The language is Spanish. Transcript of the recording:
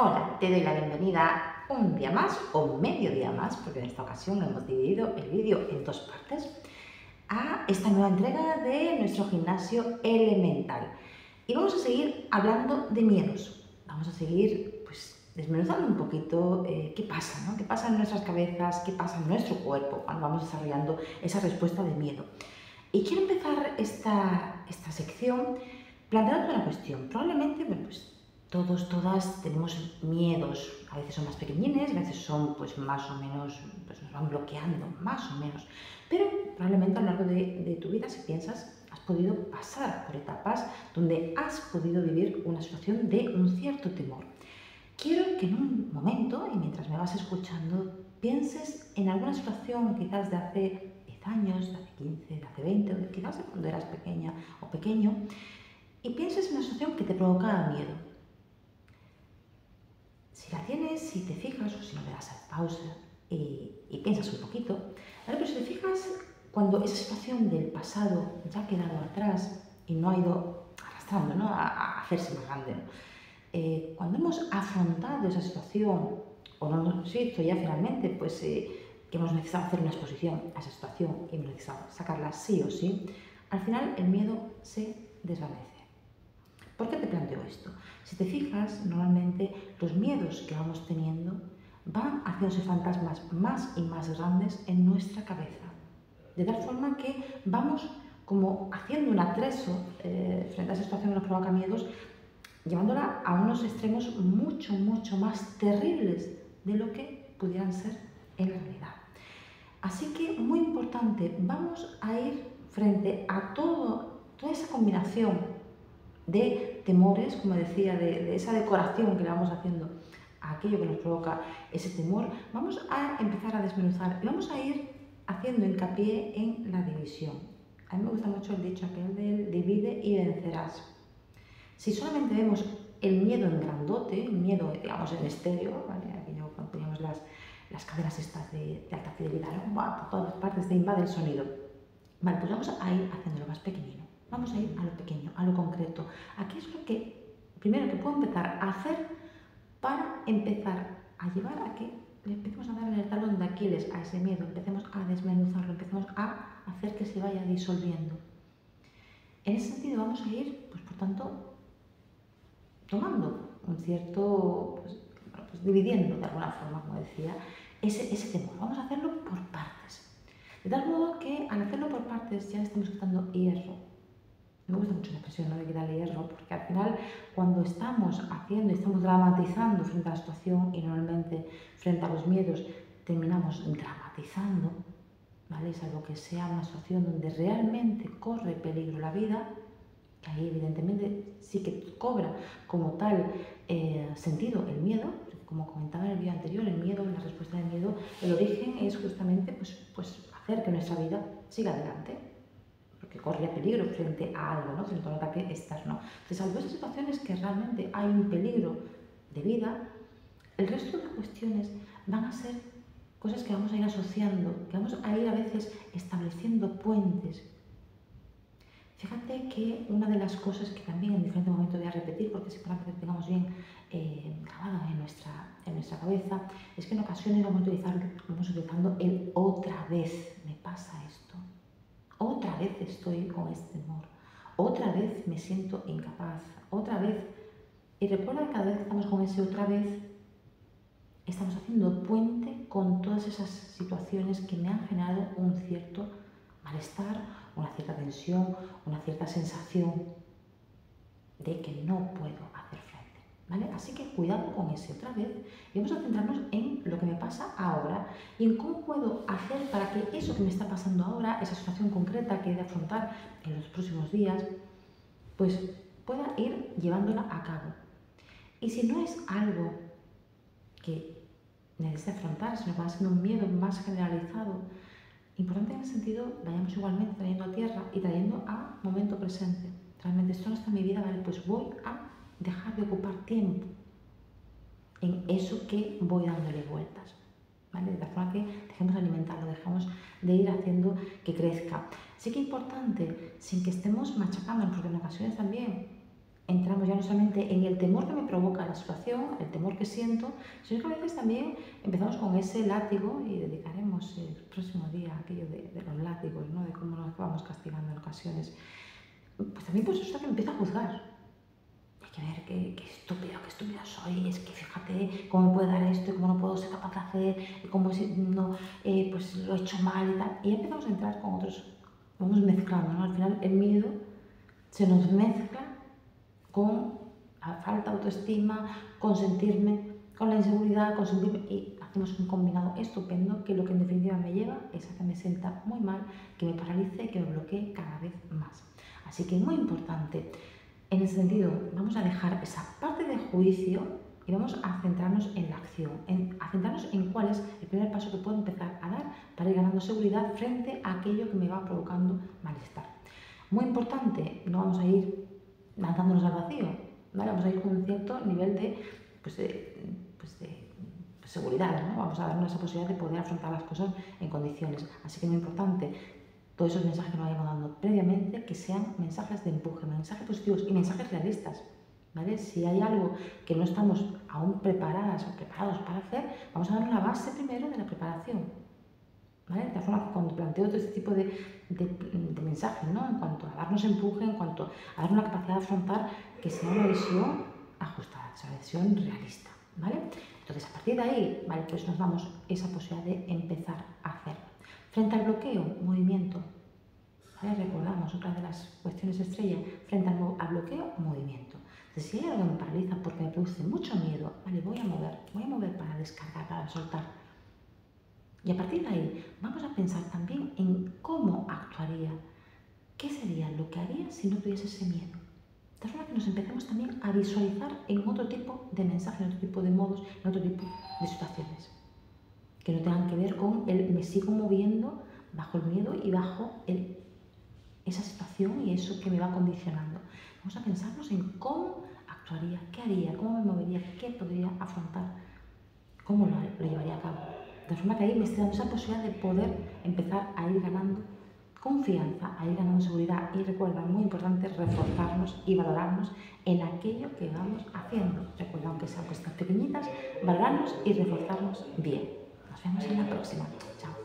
Hola, te doy la bienvenida un día más o medio día más, porque en esta ocasión hemos dividido el vídeo en dos partes, a esta nueva entrega de nuestro gimnasio elemental. Y vamos a seguir hablando de miedos. Vamos a seguir desmenuzando un poquito qué pasa, ¿no? ¿Qué pasa en nuestras cabezas? ¿Qué pasa en nuestro cuerpo cuando vamos desarrollando esa respuesta de miedo? Y quiero empezar esta sección planteando una cuestión. Probablemente, todas tenemos miedos. A veces son más pequeñines, a veces son más o menos, nos van bloqueando, más o menos. Pero probablemente a lo largo de tu vida, si piensas, has podido pasar por etapas donde has podido vivir una situación de un cierto temor. Quiero que en un momento, y mientras me vas escuchando, pienses en alguna situación quizás de hace 10 años, de hace 15, de hace 20, o quizás de cuando eras pequeña o pequeño, y pienses en una situación que te provocaba miedo. Si la tienes, si te fijas, o si no le das a pausa y piensas un poquito, ¿vale? Pero si te fijas, cuando esa situación del pasado ya ha quedado atrás y no ha ido arrastrando, ¿no? a hacerse más grande, ¿no? Cuando hemos afrontado esa situación, o no hemos visto ya finalmente, que hemos necesitado hacer una exposición a esa situación y hemos necesitado sacarla sí o sí, al final el miedo se desvanece. ¿Por qué te planteo esto? Si te fijas, normalmente los miedos que vamos teniendo van haciéndose fantasmas más y más grandes en nuestra cabeza. De tal forma que vamos como haciendo un atrezo frente a esa situación que nos provoca miedos, llevándola a unos extremos mucho, mucho más terribles de lo que pudieran ser en realidad. Así que, muy importante, vamos a ir frente a toda esa combinación de temores, como decía, de esa decoración que le vamos haciendo a aquello que nos provoca ese temor, vamos a empezar a desmenuzar y vamos a ir haciendo hincapié en la división. A mí me gusta mucho el dicho aquel del divide y vencerás. Si solamente vemos el miedo en grandote, el miedo, digamos, en estéreo, ¿vale? Aquello cuando teníamos las cadenas estas de alta fidelidad, ¿no? Por todas partes te invade el sonido. Vale, pues vamos a ir haciéndolo más pequeñito. Vamos a ir a lo pequeño, a lo concreto. Aquí es lo que, primero, que puedo empezar a hacer para empezar a llevar a que le empecemos a dar el talón de Aquiles a ese miedo, empecemos a desmenuzarlo, empecemos a hacer que se vaya disolviendo. En ese sentido vamos a ir, por tanto, tomando un cierto, dividiendo de alguna forma, como decía, ese temor. Vamos a hacerlo por partes. De tal modo que al hacerlo por partes ya le estamos quitando hierro. Me gusta mucho la expresión, ¿no?, de quitarle hierro, porque al final cuando estamos haciendo y estamos dramatizando frente a la situación, y normalmente frente a los miedos terminamos dramatizando, ¿vale? Salvo que sea una situación donde realmente corre peligro la vida, que ahí evidentemente sí que cobra como tal sentido el miedo. Como comentaba en el vídeo anterior, el miedo, la respuesta del miedo, el origen es justamente hacer que nuestra vida siga adelante, porque corre peligro frente a algo, ¿no? Frente a un ataque externo. Entonces, salvo esas situaciones que realmente hay un peligro de vida, el resto de cuestiones van a ser cosas que vamos a ir asociando, que vamos a ir a veces estableciendo puentes. Fíjate que una de las cosas que también en diferentes momentos voy a repetir, porque es importante que tengamos bien grabada en nuestra cabeza, es que en ocasiones vamos utilizando el otra vez me pasa esto, otra vez estoy con este temor, otra vez me siento incapaz, otra vez. Y recuerda que cada vez que estamos con ese otra vez, estamos haciendo puente con todas esas situaciones que me han generado un cierto malestar, una cierta tensión, una cierta sensación de que no puedo hacer frente, ¿vale? Así que cuidado con ese otra vez y vamos a centrarnos en lo que me pasa ahora y en cómo puedo hacer para que eso que me está pasando ahora, esa situación concreta que he de afrontar en los próximos días, pueda ir llevándola a cabo. Y si no es algo que necesite afrontar, sino que va siendo un miedo más generalizado, importante en el sentido, vayamos igualmente trayendo a tierra y trayendo a momento presente. Realmente esto no está en mi vida, ¿vale? Pues voy a dejar de ocupar tiempo en eso que voy dándole vueltas, ¿vale? De tal forma que dejemos de alimentarlo, dejemos de ir haciendo que crezca. Sí que es importante, sin que estemos machacándonos, porque en ocasiones también entramos ya no solamente en el temor que me provoca la situación, el temor que siento, sino que a veces también empezamos con ese látigo y dedicaremos el próximo día a aquello de los látigos, ¿no? De cómo nos vamos castigando en ocasiones. Pues también pues eso que me empieza a juzgar. Hay que ver qué estúpida soy, es que fíjate cómo me puede dar esto y cómo no puedo ser capaz de hacer, y cómo si no, pues lo he hecho mal y tal. Y ya empezamos a entrar con otros, vamos mezclando, ¿no? Al final el miedo se nos mezcla con la falta de autoestima, con sentirme, con la inseguridad, con sentirme, y hacemos un combinado estupendo que lo que en definitiva me lleva es a que me sienta muy mal, que me paralice, que me bloquee cada vez más. Así que es muy importante, en ese sentido, vamos a dejar esa parte de juicio y vamos a centrarnos en la acción, a centrarnos en cuál es el primer paso que puedo empezar a dar para ir ganando seguridad frente a aquello que me va provocando malestar. Muy importante, no vamos a ir lanzándonos al vacío, ¿vale? Vamos a ir con un cierto nivel de seguridad, ¿no? Vamos a darnos esa posibilidad de poder afrontar las cosas en condiciones. Así que es muy importante todos esos mensajes que nos vayamos dando previamente, que sean mensajes de empuje, mensajes positivos y mensajes realistas, ¿vale? Si hay algo que no estamos aún preparadas o preparados para hacer, vamos a dar la base primero de la preparación, ¿vale? De tal forma que cuando planteo todo este tipo de mensajes, ¿no? En cuanto a darnos empuje, en cuanto a dar una capacidad de afrontar, que sea una visión ajustada, una visión realista, ¿vale? Entonces, a partir de ahí, ¿vale? Pues nos damos esa posibilidad de empezar a hacerlo. Frente al bloqueo, movimiento. ¿Vale? Recordamos otra de las cuestiones estrella, frente al bloqueo, movimiento. Entonces, si hay algo que me paraliza porque me produce mucho miedo, ¿vale? Voy a mover para descargar, para soltar. Y a partir de ahí, vamos a pensar también en cómo actuaría, qué sería lo que haría si no tuviese ese miedo. De tal forma que nos empecemos también a visualizar en otro tipo de mensajes, en otro tipo de modos, en otro tipo de situaciones. Que no tengan que ver con el me sigo moviendo bajo el miedo y bajo esa situación y eso que me va condicionando. Vamos a pensarnos en cómo actuaría, qué haría, cómo me movería, qué podría afrontar, cómo lo llevaría a cabo. De forma que ahí me estoy dando esa posibilidad de poder empezar a ir ganando confianza, a ir ganando seguridad. Y recuerda, muy importante, reforzarnos y valorarnos en aquello que vamos haciendo. Recuerda, aunque sean cosas pequeñitas, valorarnos y reforzarnos bien. Nos vemos en la próxima. Chao.